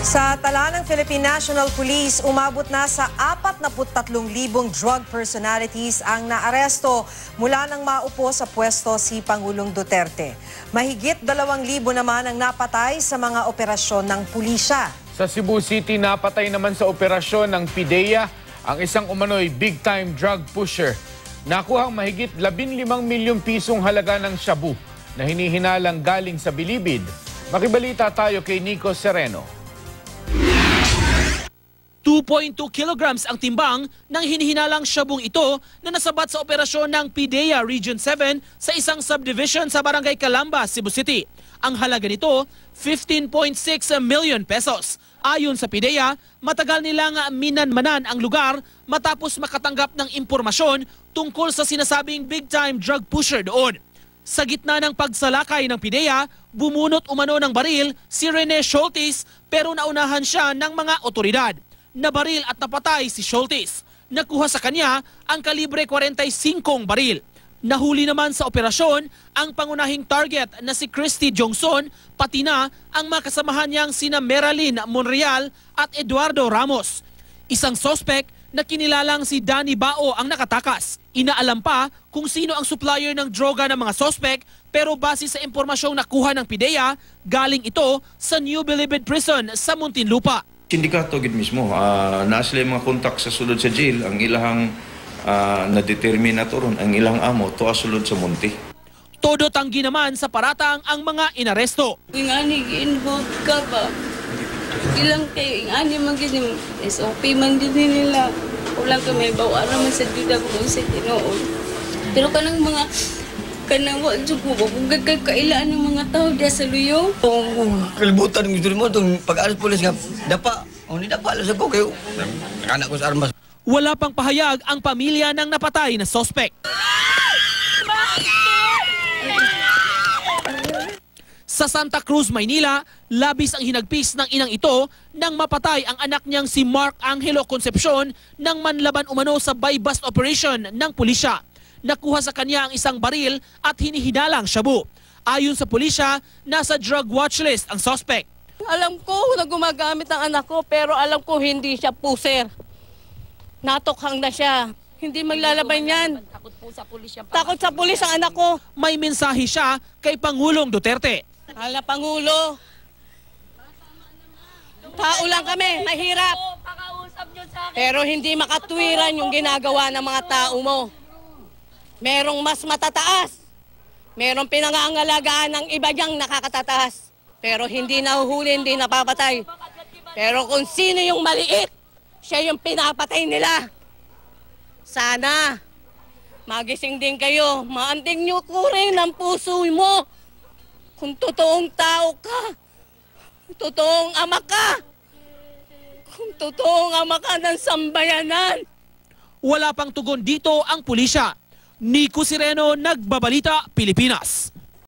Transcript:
Sa tala ng Philippine National Police, umabot na sa 43,000 drug personalities ang naaresto mula nang maupo sa pwesto si Pangulong Duterte. Mahigit 2,000 naman ang napatay sa mga operasyon ng pulisya. Sa Cebu City, napatay naman sa operasyon ng PIDEA ang isang umano'y big-time drug pusher. Nakuhang mahigit 15 milyong pisong halaga ng shabu na hinihinalang galing sa Bilibid. Makibalita tayo kay Nico Sereno. 2.2 kilograms ang timbang ng hinihinalang shabong ito na nasabat sa operasyon ng PIDEA Region 7 sa isang subdivision sa Barangay Calamba, Cebu City. Ang halaga nito, 15.6 million pesos. Ayon sa PIDEA, matagal nilang minanmanan ang lugar matapos makatanggap ng impormasyon tungkol sa sinasabing big-time drug pusher doon. Sa gitna ng pagsalakay ng PIDEA, bumunot umano ng baril si Rene Scholtes pero naunahan siya ng mga otoridad. Nabaril at napatay si Scholtes. Nakuha sa kanya ang kalibre 45 baril. Nahuli naman sa operasyon ang pangunahing target na si Christy Jongson, pati na ang mga kasamahan niyang sina Meralyn Monreal at Eduardo Ramos. Isang sospek na kinilalang si Danny Bao ang nakatakas. Inaalam pa kung sino ang supplier ng droga ng mga sospek, pero base sa impormasyong nakuha ng PIDEA, galing ito sa New Bilibid Prison sa Muntinlupa. Sindikato gid mismo, naa sila mga kontak sa sulod sa jail, ang ilahang na-determine ron, ang ilang amo, tuwa sulod sa munti. Todo tanggi naman sa paratang ang mga inaresto. Ingani gi-involved ka ba? Ilang kayo, ingani mag-inim, SOP man din nila. Ulang ka may bawa naman sa juda kung sa tinoon. Pero kanang mga kanawa jugo ba kung kailaan ng mga tao diya sa luyo. Kalibutan ng gusto mo itong pag-alas polis nga dapa. O ni dapa alas ako kayo. Nakanak ko sa armas. Wala pang pahayag ang pamilya ng napatay na sospek. Sa Santa Cruz, Maynila, labis ang hinagpis ng inang ito nang mapatay ang anak niyang si Mark Angelo Concepcion nang manlaban umano sa buy-bust operation ng pulisya. Nakuha sa kanya ang isang baril at hinihinalang shabu. Ayon sa pulisya, nasa drug watch list ang suspect. Alam ko na gumagamit ang anak ko pero alam ko hindi siya puser. Natokhang na siya. Hindi maglalaban yan. Takot po sa pulis siya. Takot sa pulis ang anak ko. May mensahe siya kay Pangulong Duterte. Hala, Pangulo. Tao lang kami, mahirap. Pero hindi makatwiran yung ginagawa ng mga tao mo. Merong mas matataas. Merong pinangangalagaan ng iba niyang nakakatataas. Pero hindi nahuhuli, hindi napapatay. Pero kung sino yung maliit, siya yung pinapatay nila. Sana, magising din kayo. Maanting niyo ko rin ang puso mo. Kung totoong tao ka, totoong ama ka, kung totoong ama ka ng sambayanan. Wala pang tugon dito ang pulisya. Nico Sereno, Nagbabalita, Pilipinas.